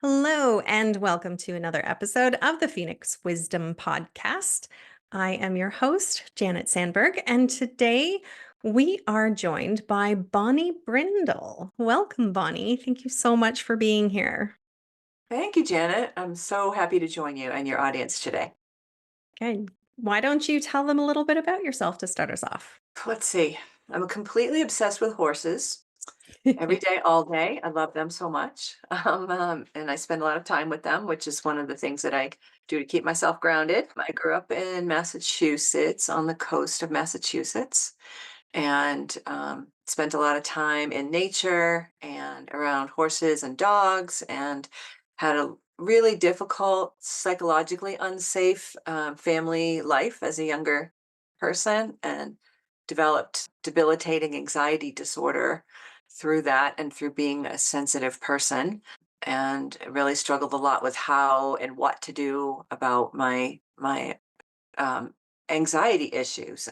Hello, and welcome to another episode of the Phoenix Wisdom Podcast. I am your host, Janet Sandberg, and today we are joined by Bonnie Brindle. Welcome, Bonnie. Thank you so much for being here. Thank you, Janet. I'm so happy to join you and your audience today. Okay, why don't you tell them a little bit about yourself to start us off? Let's see. I'm completely obsessed with horses every day, all day. I love them so much. And I spend a lot of time with them, which is one of the things that I do to keep myself grounded. I grew up in Massachusetts, on the coast of Massachusetts, and spent a lot of time in nature and around horses and dogs, and had a really difficult, psychologically unsafe family life as a younger person, and developed debilitating anxiety disorder through that and through being a sensitive person, and really struggled a lot with how and what to do about my um, anxiety issues.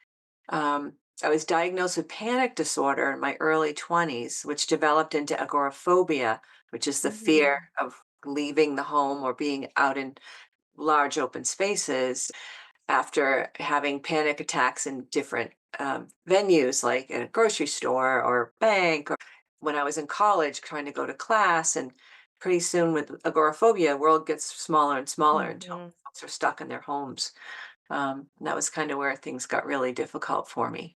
um, I was diagnosed with panic disorder in my early 20s, which developed into agoraphobia, which is the fear Mhm. of leaving the home or being out in large open spaces after having panic attacks in different venues, like at a grocery store or bank, or when I was in college trying to go to class. And pretty soon, with agoraphobia, the world gets smaller and smaller until Mhm. folks are stuck in their homes. And that was kind of where things got really difficult for me.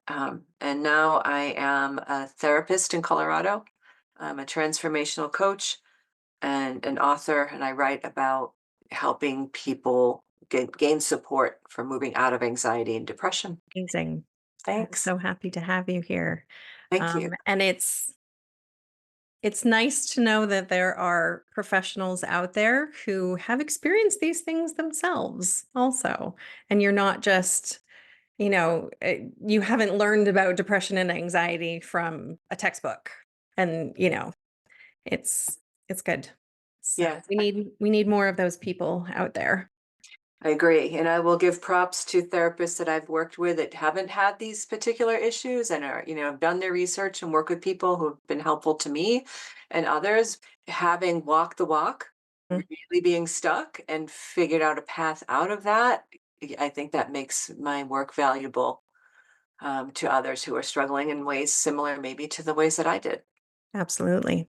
And now I am a therapist in Colorado. I'm a transformational coach and an author, and I write about helping people gain support for moving out of anxiety and depression. Amazing. I'm Thanks. so happy to have you here. Thank you. And it's nice to know that there are professionals out there who have experienced these things themselves also. And you're not just, you haven't learned about depression and anxiety from a textbook. And, it's it's good. So Yes, we need more of those people out there. I agree. And I will give props to therapists that I've worked with that haven't had these particular issues and are, have done their research and work with people who've been helpful to me and others, having walked the walk, Mm. really being stuck and figured out a path out of that. I think that makes my work valuable to others who are struggling in ways similar, maybe to the ways that I did. Absolutely.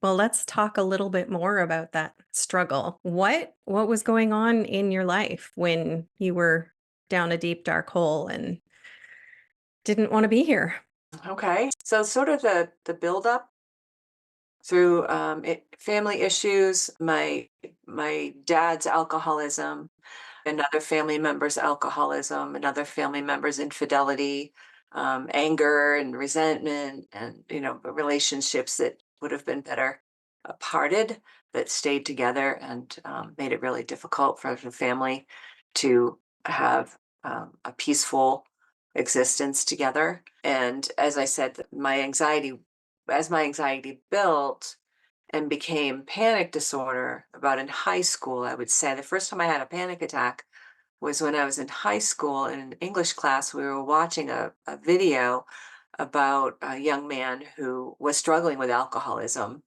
Well, let's talk a little bit more about that struggle. What was going on in your life when you were down a deep dark hole and didn't want to be here? Okay. So, sort of the buildup through family issues, my dad's alcoholism, another family member's alcoholism, another family member's infidelity, anger and resentment, and relationships that would have been better parted, that stayed together, and made it really difficult for the family to have a peaceful existence together. And as I said, as my anxiety built and became panic disorder about in high school, I would say the first time I had a panic attack was when I was in high school in an English class. We were watching a video about a young man who was struggling with alcoholism,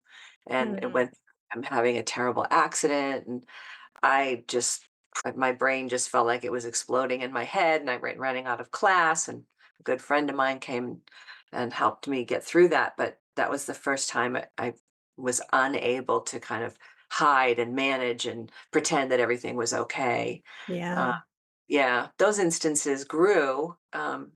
and it Mhm. went I'm having a terrible accident. And I just my brain just felt like it was exploding in my head, and I went running out of class, and a good friend of mine came and helped me get through that. But that was the first time I was unable to kind of hide and manage and pretend that everything was okay. Uh, Yeah. yeah, those instances grew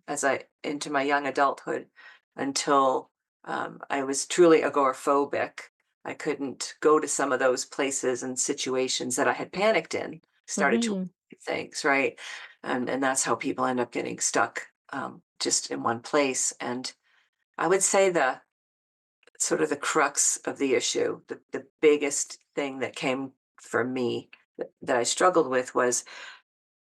as I into my young adulthood until I was truly agoraphobic. I couldn't go to some of those places and situations that I had panicked in. Started to Mhm. avoid things, right? And that's how people end up getting stuck just in one place. And I would say the sort of the crux of the issue, the biggest thing that came for me that I struggled with was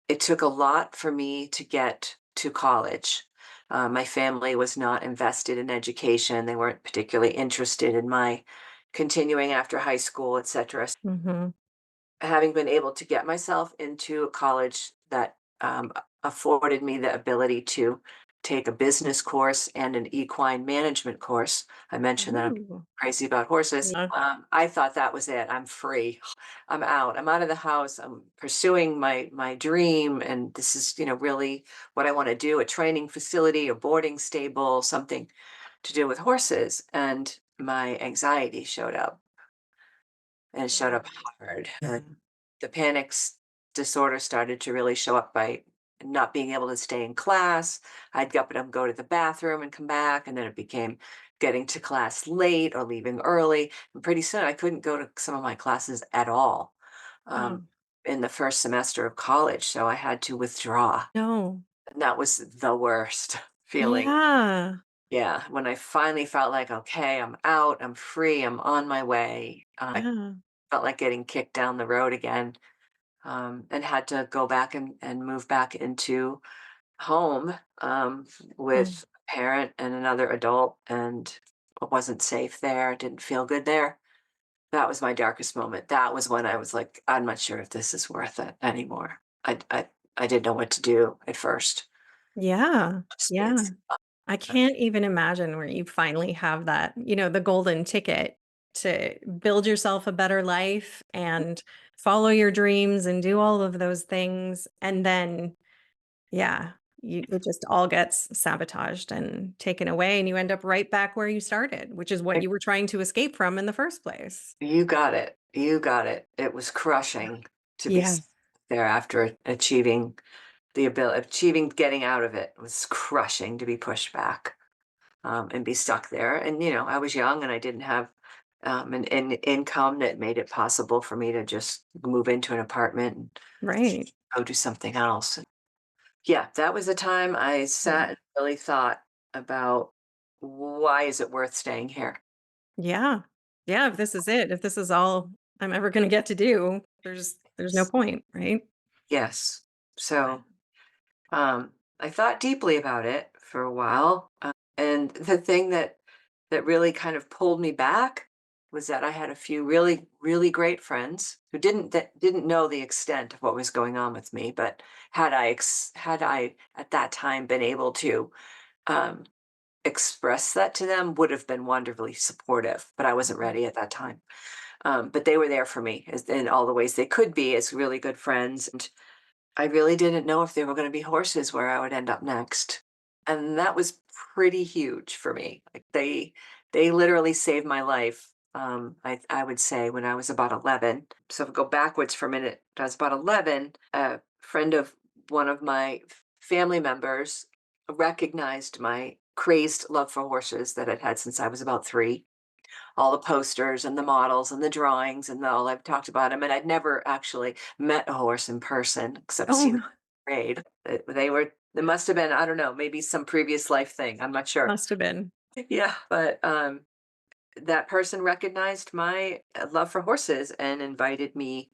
it took a lot for me to get to college. My family was not invested in education. They weren't particularly interested in my continuing after high school, etc. Mhm. Having been able to get myself into a college that afforded me the ability to take a business course and an equine management course. I mentioned that I'm Ooh. crazy about horses. Yeah. I thought that was it. I'm free. I'm out. I'm out of the house. I'm pursuing my dream, and this is, really what I want to do. A training facility, a boarding stable, something to do with horses. And my anxiety showed up, and it showed up Mm. hard. And the disorder started to really show up by not being able to stay in class. I'd get up and go to the bathroom and come back, and then it became getting to class late or leaving early. And pretty soon I couldn't go to some of my classes at all Oh, um, in the first semester of college. So I had to withdraw. no. And that was the worst feeling. Yeah. Yeah. When I finally felt like, okay, I'm out, I'm free, I'm on my way. I Yeah. felt like getting kicked down the road again, and had to go back and move back into home, Mm. with a parent and another adult, and I wasn't safe there, didn't feel good there. That was my darkest moment. That was when I was like, I'm not sure if this is worth it anymore. I didn't know what to do at first. Yeah. Just being Yeah. I can't even imagine where you finally have that, the golden ticket to build yourself a better life and follow your dreams and do all of those things. And then, yeah, it just all gets sabotaged and taken away. And you end up right back where you started, which is what you were trying to escape from in the first place. You got it. You got it. It was crushing to be Yeah. there after achieving achieving getting out of it. It was crushing to be pushed back, and be stuck there. And I was young and I didn't have an income that made it possible for me to just move into an apartment and Right. go do something else. Yeah, that was the time I Yeah. sat and really thought about, why is it worth staying here? Yeah. Yeah. If this is it, if this is all I'm ever going to get to do, there's no point. Right. Yes. So I thought deeply about it for a while, and the thing that really kind of pulled me back was that I had a few really, really great friends who didn't know the extent of what was going on with me, but had I at that time been able to um, express that to them, would have been wonderfully supportive. But I wasn't Mhm. ready at that time. But they were there for me in all the ways they could be as really good friends. I really didn't know if they were gonna be horses where I would end up next, and that was pretty huge for me. Like, they literally saved my life, I would say when I was about 11. So if I go backwards for a minute, I was about 11, a friend of one of my family members recognized my crazed love for horses that I'd had since I was about 3, all the posters and the models and the drawings and all I've talked about him. And I'd never actually met a horse in person except Oh, seen them no. in parade. There must have been, I don't know, maybe some previous life thing. I'm not sure. Must have been. Yeah. But that person recognized my love for horses and invited me,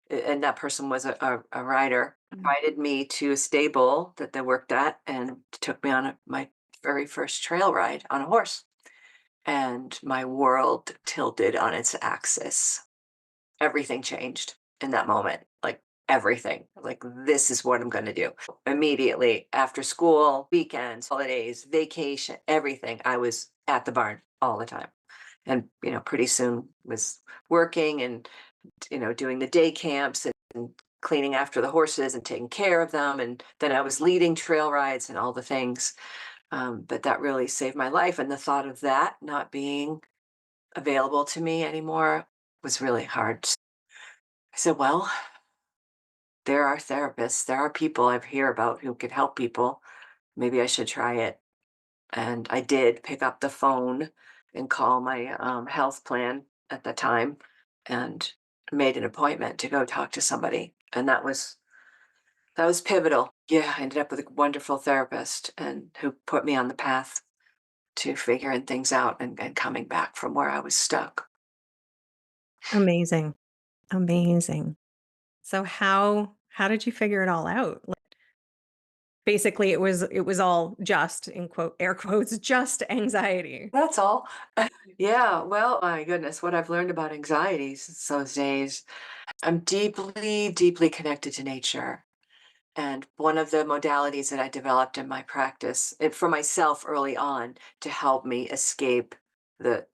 and that person was a rider, Mm. invited me to a stable that they worked at and took me on my very first trail ride on a horse. And my world tilted on its axis. Everything changed in that moment, like everything. Like, this is what I'm going to do. Immediately after school, weekends, holidays, vacation, everything, I was at the barn all the time. And, pretty soon was working and, doing the day camps and cleaning after the horses and taking care of them. And then I was leading trail rides and all the things. But that really saved my life. And the thought of that not being available to me anymore was really hard. I said, well, there are therapists, there are people I hear about who could help people. Maybe I should try it. And I did pick up the phone and call my health plan at the time and made an appointment to go talk to somebody. And that was pivotal. Yeah, I ended up with a wonderful therapist and who put me on the path to figuring things out and coming back from where I was stuck. Amazing. Amazing. So how did you figure it all out? Like, basically it was all just in quote air quotes just anxiety. That's all. Yeah, well, my goodness, what I've learned about anxiety since those days, I'm deeply, deeply connected to nature. And one of the modalities that I developed in my practice, for myself early on to help me escape the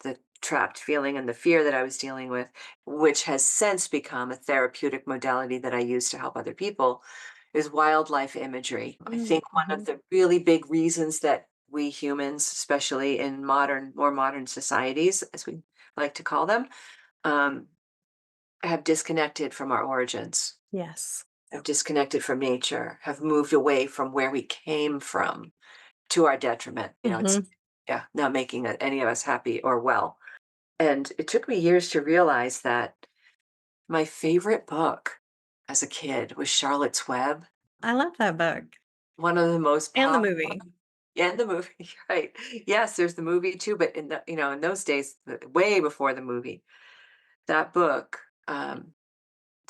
trapped feeling and the fear that I was dealing with, which has since become a therapeutic modality that I use to help other people, is wildlife imagery. I think one of Mhm. the really big reasons that we humans, especially in more modern societies, as we like to call them, um, have disconnected from our origins, Yes. have disconnected from nature, have moved away from where we came from to our detriment. It's, Mhm. yeah, not making any of us happy or well. And it took me years to realize that my favorite book as a kid was Charlotte's Web, I love that book one of the most and the powerful. movie. Yeah, the movie, right. Yes, there's the movie too, but in those days, way before the movie, that book,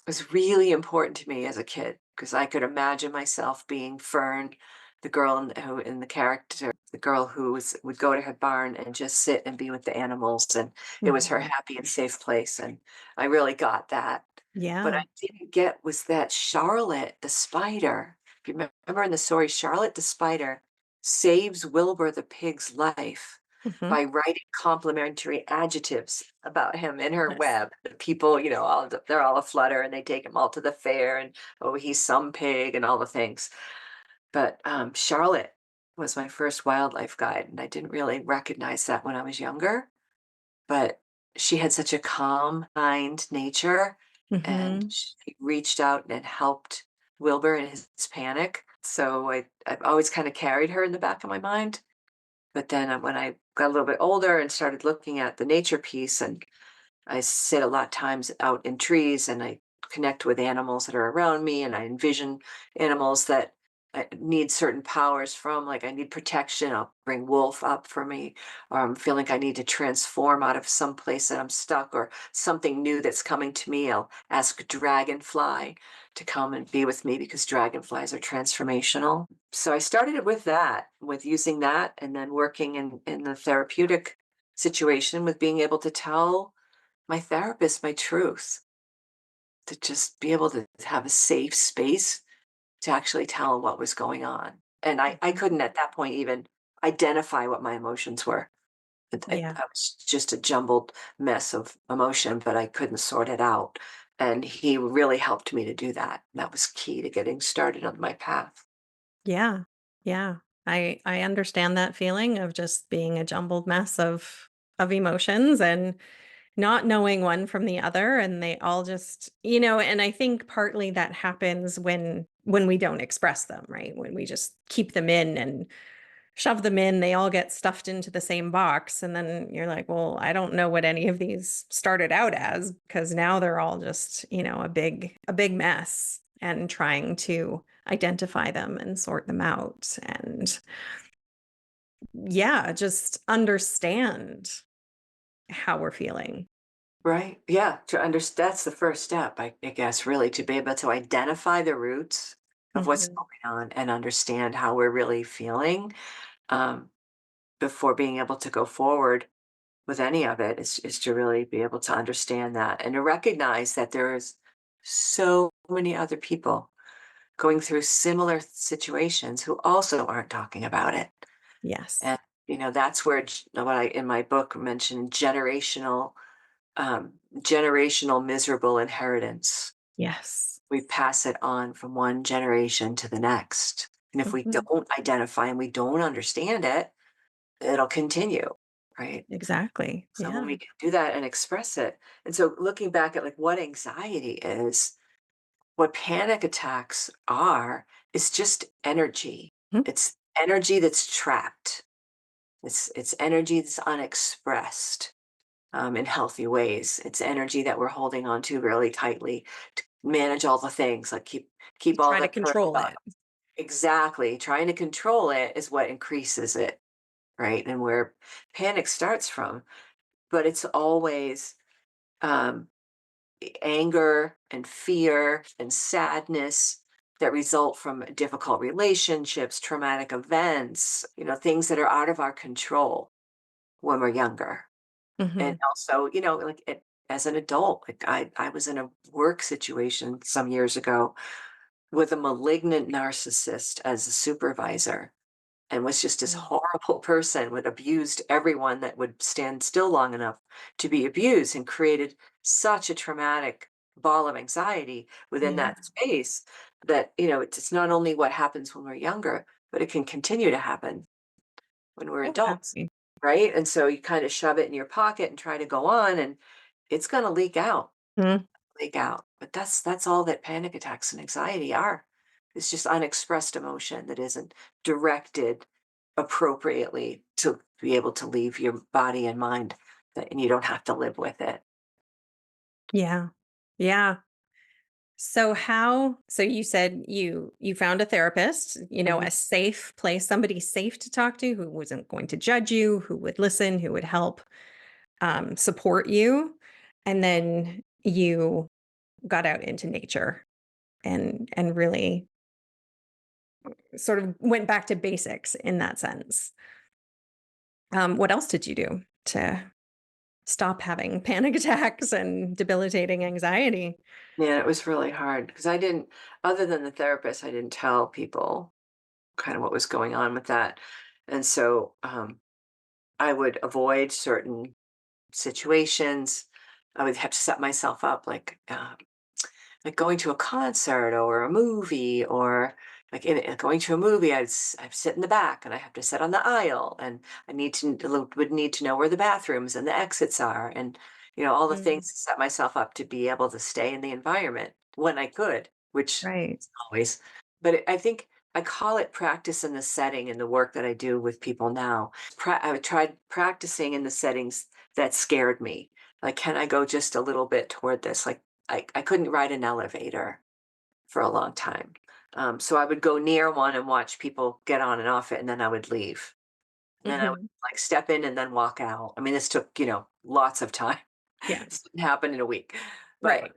was really important to me as a kid because I could imagine myself being Fern, the girl in the character, the girl who would go to her barn and just sit and be with the animals, and it was her Mhm. happy and safe place, and I really got that. But I Yeah. didn't get was that Charlotte the spider. If you remember in the story, Charlotte the spider saves Wilbur the pig's life Mhm. by writing complimentary adjectives about him in her Yes. web. The people, they're all aflutter and they take him all to the fair and, oh, he's some pig and all the things. But Charlotte was my first wildlife guide, and I didn't really recognize that when I was younger. But she had such a calm, kind nature, and Mhm. she reached out and helped Wilbur in his panic. So I've always kind of carried her in the back of my mind. But then when I got a little bit older and started looking at the nature piece, and I sit a lot of times out in trees and I connect with animals that are around me, and I envision animals that I need certain powers from, like I need protection. I'll bring wolf up for me, or I'm feeling like I need to transform out of some place that I'm stuck or something new that's coming to me. I'll ask dragonfly to come and be with me because dragonflies are transformational. So I started with that, with using that, and then working in the therapeutic situation with being able to tell my therapist my truth, to just be able to have a safe space to actually tell him what was going on. And I Mhm. couldn't at that point even identify what my emotions were. Yeah. I was just a jumbled mess of emotion, but I couldn't sort it out. And he really helped me to do that. That was key to getting started on my path. Yeah. Yeah. I understand that feeling of just being a jumbled mess of emotions and not knowing one from the other, and they all just, and I think partly that happens when we don't express them, right? When we just keep them in and shove them in, they all get stuffed into the same box, and then you're like, "Well, I don't know what any of these started out as because now they're all just, a big mess." And trying to identify them and sort them out and yeah, just understand how we're feeling. Right. Yeah. To understand, that's the first step, I guess, really, to be able to identify the roots of what's Mhm. going on and understand how we're really feeling, um, before being able to go forward with any of it is to really be able to understand that and to recognize that there is so many other people going through similar situations who also aren't talking about it. Yes. And, that's where what I, in my book, mentioned generational miserable inheritance. Yes. We pass it on from one generation to the next. And if we Mhm. don't identify and we don't understand it, it'll continue, right? Exactly. So when Yeah. we can do that and express it, and so looking back at like what anxiety is, what panic attacks are, is just energy. Mhm. It's energy that's trapped. It's energy that's unexpressed, in healthy ways. It's energy that we're holding on to really tightly to manage all the things, like keep all Try to the control it. exactly. Trying to control it is what increases it, right? And where panic starts from, but it's always um, anger and fear and sadness that result from difficult relationships, traumatic events, things that are out of our control when we're younger. And Mhm. also, like as an adult, like I was in a work situation some years ago with a malignant narcissist as a supervisor and was just this Mm. horrible person, would abused everyone that would stand still long enough to be abused and created such a traumatic ball of anxiety within Yeah. that space that, it's not only what happens when we're younger, but it can continue to happen when we're Oh, adults, happy. right? And so you kind of shove it in your pocket and try to go on, and it's going to Mm. leak out. But that's all that panic attacks and anxiety are. It's just unexpressed emotion that isn't directed appropriately to be able to leave your body and mind, and you don't have to live with it. Yeah. Yeah. So you said you found a therapist, Mhm. a safe place, somebody safe to talk to who wasn't going to judge you, who would listen, who would help support you. And then you got out into nature and really sort of went back to basics in that sense. What else did you do to stop having panic attacks and debilitating anxiety? Yeah, it was really hard because I didn't, other than the therapist, I didn't tell people kind of what was going on with that. And so I would avoid certain situations. I would have to set myself up like going to a concert or a movie, or like going to a movie, I'd sit in the back and I have to sit on the aisle, and would need to know where the bathrooms and the exits are, and all the things Mm, to set myself up to be able to stay in the environment when I could, which right. isn't always. But I think I call it practice in the setting in the work that I do with people now. I tried practicing in the settings that scared me. Like, can I go just a little bit toward this? Like, I couldn't ride an elevator for a long time. So I would go near one and watch people get on and off it, and then I would leave. And then I would Hmm. like step in and then walk out. I mean, this took, lots of time. Yeah. This didn't happen in a week, but Right.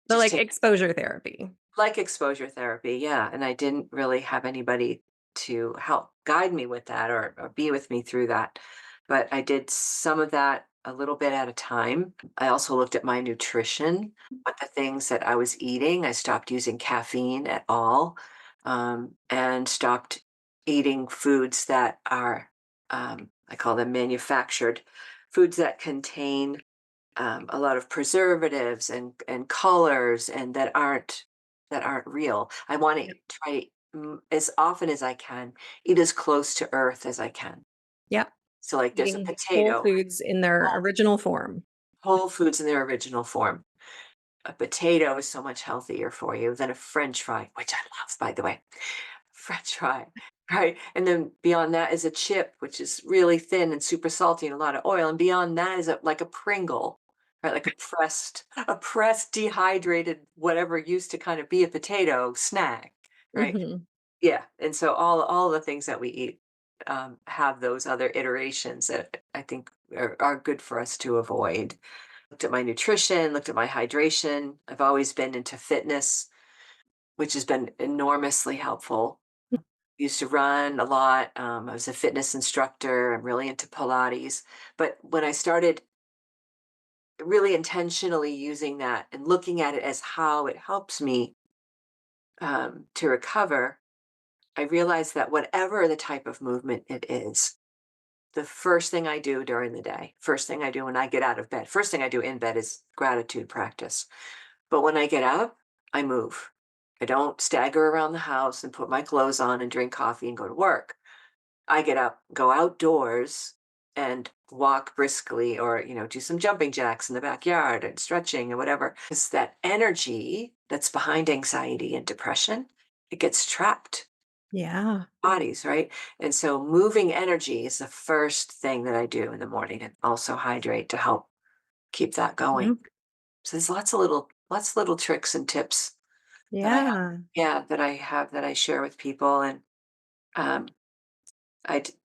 The just like take exposure therapy. like exposure therapy, yeah. And I didn't really have anybody to help guide me with that, or be with me through that. But I did some of that a little bit at a time. I also looked at my nutrition, what the things that I was eating. I stopped using caffeine at all, and stopped eating foods that are, I call them manufactured foods that contain a lot of preservatives and colors, and that aren't real. I want to Yep. try, as often as I can, eat as close to earth as I can. Yep. So, like, there's a Eating whole potato, foods in their whole, original form. whole foods in their original form. A potato is so much healthier for you than a French fry, which I love, by the way. French fry, right? And then beyond that is a chip, which is really thin and super salty and a lot of oil. And beyond that is like a Pringle, right? Like a pressed, dehydrated, whatever used to kind of be a potato snack, right? Mhm. Yeah. And so all the things that we eat have those other iterations that I think are good for us to avoid. Looked at my nutrition, looked at my hydration. I've always been into fitness, which has been enormously helpful. Used to run a lot. I was a fitness instructor. I'm really into Pilates. But when I started really intentionally using that and looking at it as how it helps me to recover, I realized that whatever the type of movement it is, the first thing I do during the day, first thing I do when I get out of bed, first thing I do in bed is gratitude practice. But when I get up, I move. I don't stagger around the house and put my clothes on and drink coffee and go to work. I get up, go outdoors and walk briskly, or, do some jumping jacks in the backyard and stretching or whatever. It's that energy that's behind anxiety and depression. It gets trapped Yeah. bodies, right? And so moving energy is the first thing that I do in the morning, and also hydrate to help keep that going. Mhm. So there's lots of little tricks and tips that I have, Yeah. yeah, that I share with people. And um,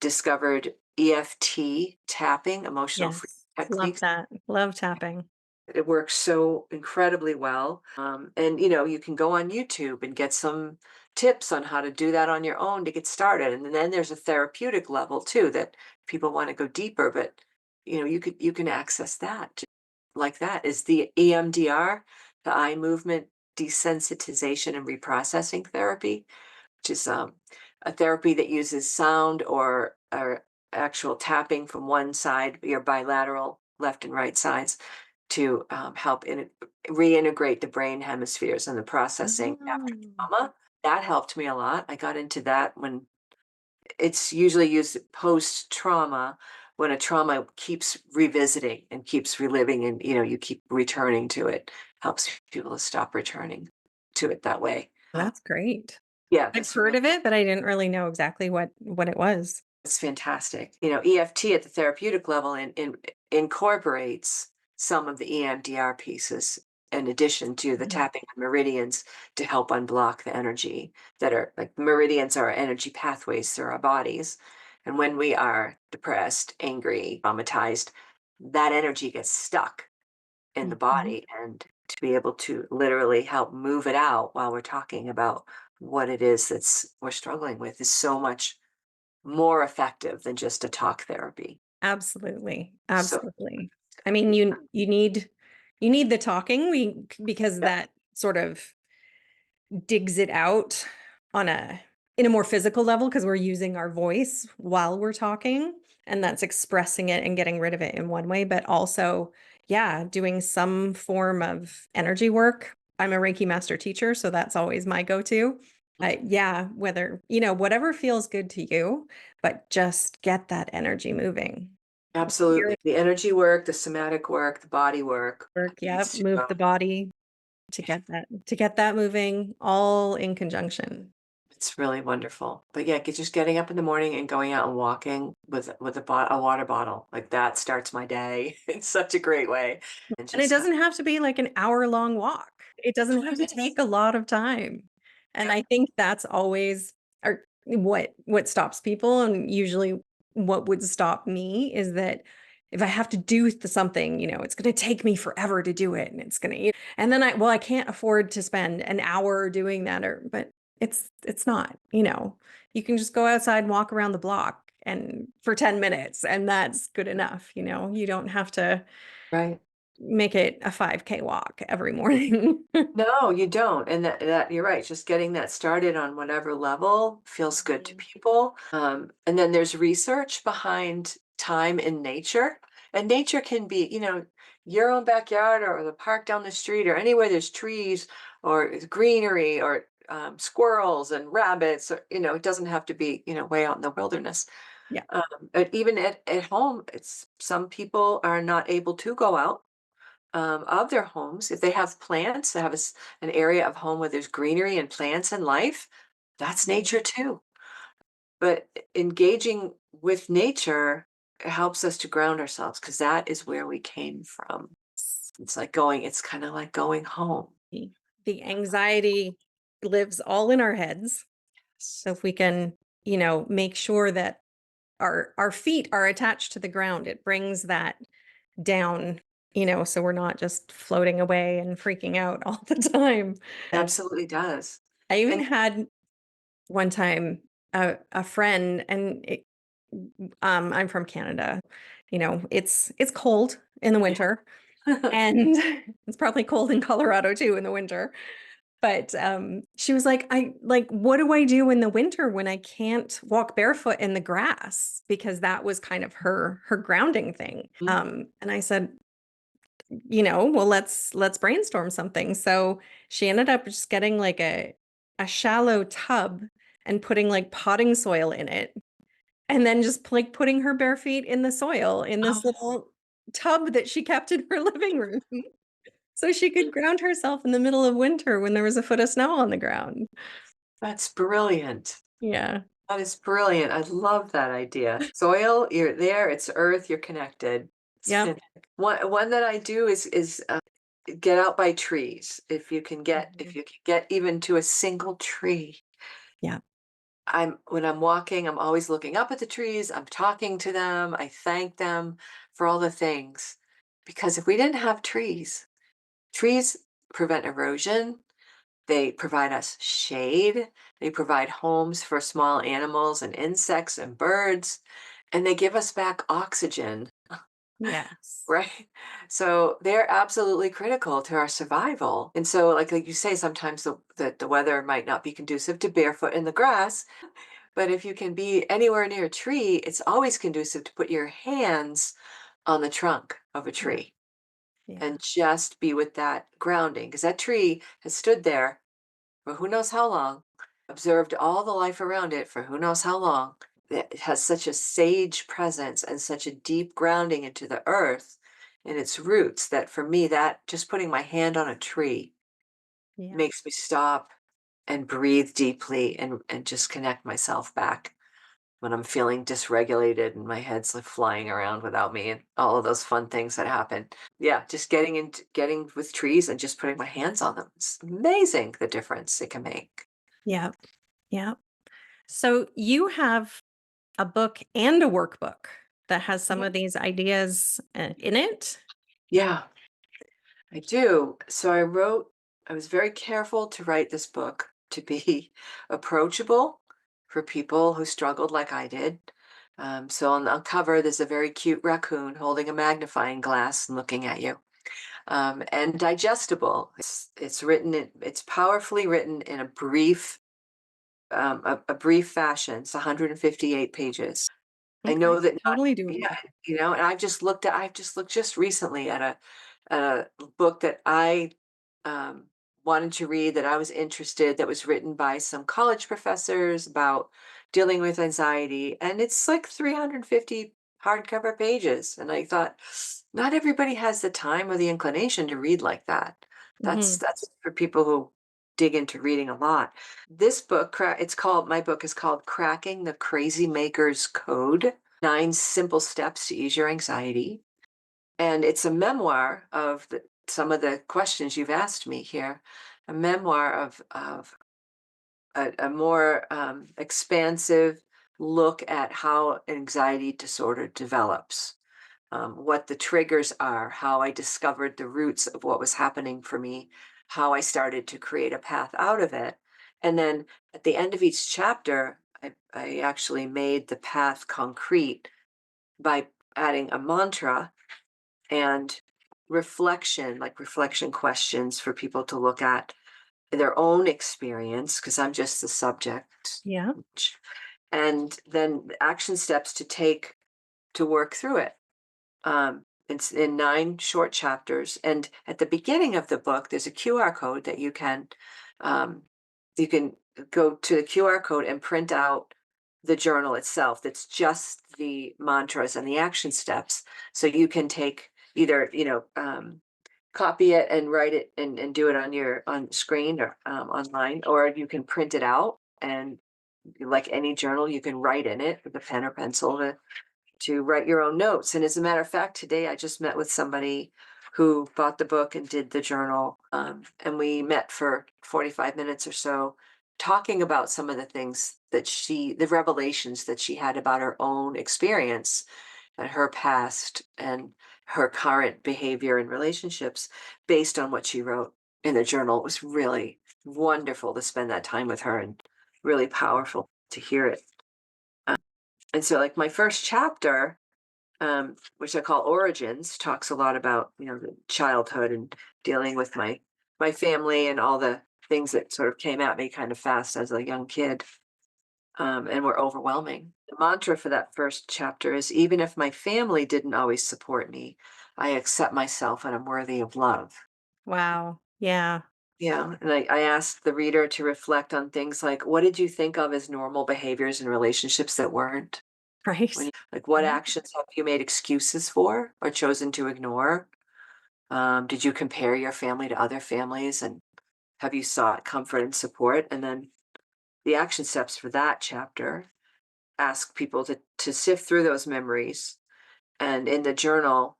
discovered EFT tapping, emotional freedom Yes. Love techniques. that. Love tapping. It works so incredibly well. And you can go on YouTube and get some tips on how to do that on your own to get started. And then there's a therapeutic level too that people want to go deeper, but you can access that like that. Is the EMDR, the eye movement desensitization and reprocessing therapy, which is a therapy that uses sound or actual tapping from one side, your bilateral left and right sides, to help reintegrate the brain hemispheres and the processing after Oh, trauma. That helped me a lot. I got into that when it's usually used post trauma, when a trauma keeps revisiting and keeps reliving, and you keep returning to it. Helps people to stop returning to it that way. that's great. Yeah, I've that's heard really of it, but I didn't really know exactly what it was. it's fantastic. EFT at the therapeutic level incorporates some of the EMDR pieces in addition to the Mhm. tapping of meridians to help unblock the energy that are like meridians are energy pathways through our bodies. And when we are depressed, angry, traumatized, that energy gets stuck in the Mhm. body. And to be able to literally help move it out while we're talking about what it is that's we're struggling with is so much more effective than just a talk therapy. Absolutely, So, absolutely. I mean, you need the talking, because yep, that sort of digs it out on a in a more physical level, because 'cause we're using our voice while we're talking, and that's expressing it and getting rid of it in one way, but also, yeah, doing some form of energy work. I'm a Reiki master teacher, so that's always my go-to. Yeah, whatever feels good to you, but just get that energy moving. Your absolutely. The energy work, the somatic work, the body work work, yep, needs to move go. the body to get that moving all in conjunction. It's really wonderful. But yeah, just getting up in the morning and going out and walking with a water bottle, like that starts my day in such a great way. And And it just doesn't have to be like an hour-long walk. It doesn't have to take a lot of time. And yep, I think that's always or what stops people, and usually what would stop me is that if I have to do something, it's gonna take me forever to do it, and it's gonna and then I can't afford to spend an hour doing that, but it's not, you can just go outside and walk around the block and for 10 minutes, and that's good enough, you don't have to right. make it a 5K walk every morning. No, you don't, and that you're right, just getting that started on whatever level feels good to Mhm. people, and then there's research behind time in nature, and nature can be, your own backyard or the park down the street or anywhere there's trees or greenery or, squirrels and rabbits or, it doesn't have to be, way out in the wilderness. Yeah. But even at home, it's some people are not able to go out of their homes. If they have plants, they have an area of home where there's greenery and plants and life, that's nature too. But engaging with nature helps us to ground ourselves because that is where we came from. It's kind of like going home. The anxiety lives all in our heads. Yes. So if we can, make sure that our feet are attached to the ground, it brings that down, so we're not just floating away and freaking out all the time. Absolutely does. I even And had one time a friend, and I'm from Canada. It's cold in the winter, and it's probably cold in Colorado too in the winter. But she was like, what do I do in the winter when I can't walk barefoot in the grass? Because that was kind of her grounding thing. And I said, well, let's brainstorm something. So she ended up just getting like a shallow tub and putting like potting soil in it, and then just like putting her bare feet in the soil in this oh, little tub that she kept in her living room. So she could ground herself in the middle of winter when there was a foot of snow on the ground. that's brilliant. Yeah. That is brilliant. I love that idea. Soil, you're there, it's earth, you're connected. It's Yep. fantastic. One that I do is get out by trees. If Mhm. you can get even to a single tree. Yeah. When I'm walking, I'm always looking up at the trees. I'm talking to them. I thank them for all the things. Because if we didn't have trees, trees prevent erosion, they provide us shade. They provide homes for small animals and insects and birds. And they give us back oxygen. Yes. Right? So they're absolutely critical to our survival. And so, like you say, sometimes the weather might not be conducive to barefoot in the grass, but if you can be anywhere near a tree, it's always conducive to put your hands on the trunk of a Yeah. tree Yeah. and just be with that grounding. Because that tree has stood there for who knows how long, observed all the life around it for who knows how long. It has such a sage presence and such a deep grounding into the earth and its roots that for me, that just putting my hand on a tree Yeah. makes me stop and breathe deeply and just connect myself back when I'm feeling dysregulated and my head's like flying around without me and all of those fun things that happen. Yeah, just getting with trees and just putting my hands on them. It's amazing the difference it can make. Yep. Yep. So you have a book and a workbook that has some Yeah. of these ideas in it. Yeah, I do. So I was very careful to write this book to be approachable for people who struggled like I did. So on the cover, there's a very cute raccoon holding a magnifying glass and looking at you. And digestible. It's powerfully written in a brief fashion. It's 158 pages. I know Okay. that not, Totally yeah, doable. and I've just looked just recently at a book that I um, wanted to read that I was interested that was written by some college professors about dealing with anxiety, and it's like 350 hardcover pages. And I thought, not everybody has the time or the inclination to read like that. Mhm. That's for people who dig into reading a lot. This book, my book is called Cracking the Crazy Maker's Code: 9 Simple Steps to Ease Your Anxiety. And it's a memoir of some of the questions you've asked me here, a memoir of a more expansive look at how anxiety disorder develops, what the triggers are, how I discovered the roots of what was happening for me, how I started to create a path out of it. And then at the end of each chapter, I actually made the path concrete by adding a mantra and reflection questions for people to look at their own experience, because I'm just the subject, Yeah. and then action steps to take to work through it. It's in 9 short chapters, and at the beginning of the book, there's a QR code that um, you can go to the QR code and print out the journal itself. That's just the mantras and the action steps, so you can take either copy it and write it and do it on your on screen or online, or you can print it out and like any journal, you can write in it with a pen or pencil to write your own notes. And as a matter of fact, today I just met with somebody who bought the book and did the journal. And we met for 45 minutes or so talking about some of the things the revelations that she had about her own experience and her past and her current behavior and relationships based on what she wrote in the journal. It was really wonderful to spend that time with her and really powerful to hear it. And so, like, my first chapter, which I call Origins, talks a lot about, the childhood and dealing with my family and all the things that sort of came at me kind of fast as a young kid, and were overwhelming. The mantra for that first chapter is, even if my family didn't always support me, I accept myself and I'm worthy of love. Wow. Yeah. Yeah, and I asked the reader to reflect on things like, what did you think of as normal behaviors in relationships that weren't? Right. Like, what Yeah. actions have you made excuses for or chosen to ignore? Did you compare your family to other families, and have you sought comfort and support? And then the action steps for that chapter ask people to sift through those memories and in the journal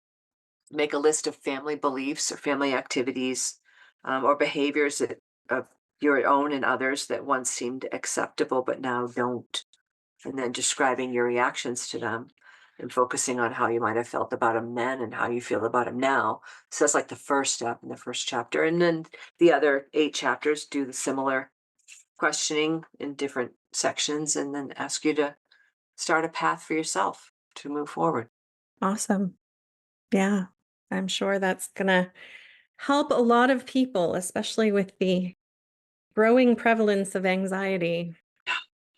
make a list of family beliefs or family activities, or behaviors of your own and others that once seemed acceptable but now don't, and then describing your reactions to them and focusing on how you might have felt about them then and how you feel about them now. So that's like the first step in the first chapter. And then the other 8 chapters do the similar questioning in different sections and then ask you to start a path for yourself to move forward. Awesome. Yeah. I'm sure that's gonna help a lot of people, especially with the growing prevalence of anxiety.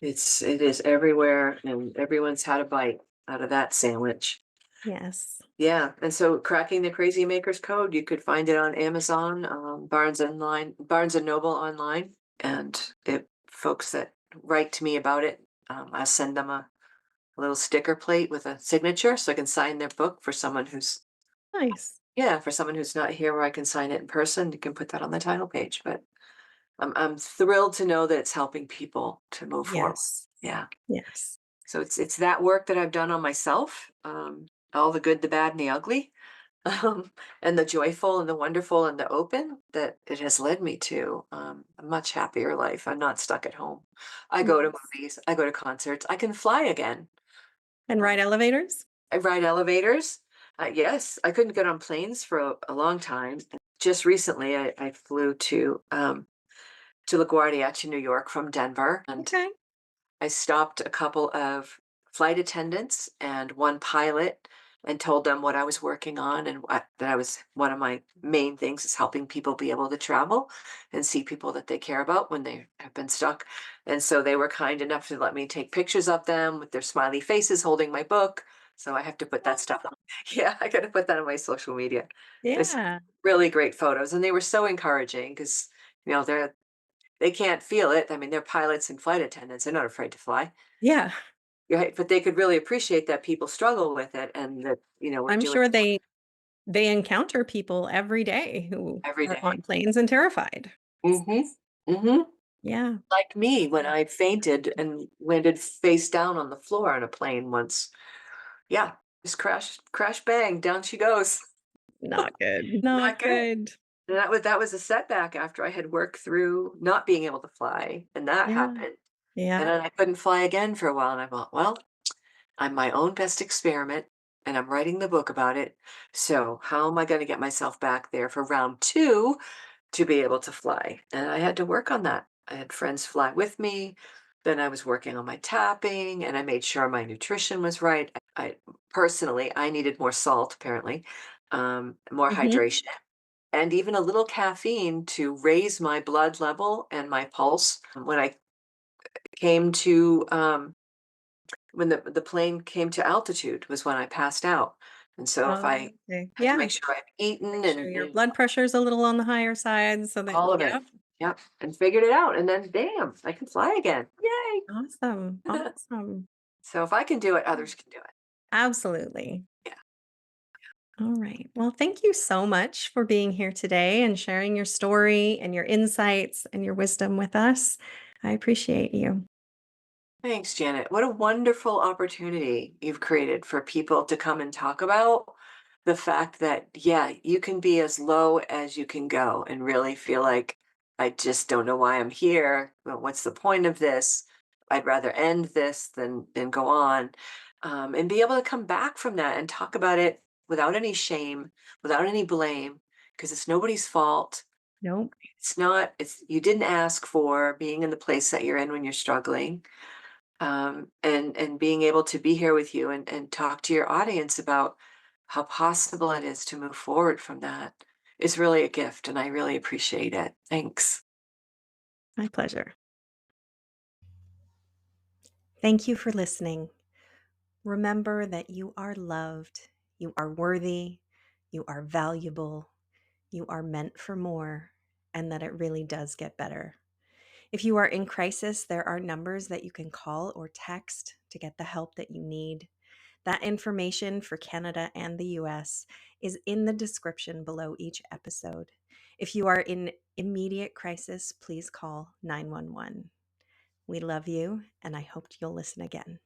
It is everywhere, and everyone's had a bite out of that sandwich. Yes. Yeah, and so Cracking the Crazy Maker's Code, you could find it on Amazon, Barnes and Noble online, and it folks that write to me about it, I send them a little sticker plate with a signature so I can sign their book for someone who's Nice. yeah, for someone who's not here where I can sign it in person. You can put that on the title page, but I'm thrilled to know that it's helping people to move forward. Yes. Yeah. Yes. So it's that work that I've done on myself, all the good, the bad, and the ugly, and the joyful and the wonderful and the open that it has led me to a much happier life. I'm not stuck at home. I go to Yes. movies, I go to concerts, I can fly again. And Uh, ride elevators? I ride elevators. Yes, I couldn't get on planes for a long time. Just recently, I flew to LaGuardia to New York from Denver, and Okay. I stopped a couple of flight attendants and one pilot and told them what I was working on and that I was one of my main things is helping people be able to travel and see people that they care about when they have been stuck. And so they were kind enough to let me take pictures of them with their smiley faces holding my book. So I have to put that stuff on. Yeah, I got to put that on my social media. It's Yeah. really great photos and they were so encouraging because they can't feel it. I mean, they're pilots and flight attendants. They're not afraid to fly. Yeah. Right, but they could really appreciate that people struggle with it and that, we're I'm doing sure they encounter people every day who every are day. on planes and terrified. Mhm. Mhm. Yeah. Like me when I fainted and landed face down on the floor on a plane once. Yeah, just crash, bang, down she goes. Not good. Not Not good. good. And that was a setback after I had worked through not being able to fly, and that Yeah. happened. And Yeah. then I couldn't fly again for a while, and I thought, "Well, I'm my own best experiment and I'm writing the book about it. So, how am I going to get myself back there for round two to be able to fly?" And I had to work on that. I had friends fly with me. Then I was working on my tapping and I made sure my nutrition was right. Personally, I needed more salt, apparently, more Mhm. hydration, and even a little caffeine to raise my blood level and my pulse. When I came to when the plane came to altitude was when I passed out, and so if I Oh, okay. had to Yeah. make sure I've eaten Make sure your and blood pressure's a little on the higher side so that all of it. yep. Yep, and figured it out, and then bam, I can fly again. Yay! Awesome. Awesome. So if I can do it, Mm. others can do it. Absolutely. Yeah. All right. Well, thank you so much for being here today and sharing your story and your insights and your wisdom with us. I appreciate you. Thanks, Janet. What a wonderful opportunity you've created for people to come and talk about the fact that, yeah, you can be as low as you can go and really feel like, I just don't know why I'm here. Well, what's the point of this? I'd rather end this than go on. And be able to come back from that and talk about it without any shame, without any blame, because it's nobody's fault. Nope. You didn't ask for being in the place that you're in when you're struggling, and being able to be here with you and talk to your audience about how possible it is to move forward from that is really a gift, and I really appreciate it. Thanks. My pleasure. Thank you for listening. Remember that you are loved, you are worthy, you are valuable, you are meant for more, and that it really does get better. If you are in crisis, there are numbers that you can call or text to get the help that you need. That information for Canada and the US is in the description below each episode. If you are in immediate crisis, please call 911. We love you, and I hope you'll listen again.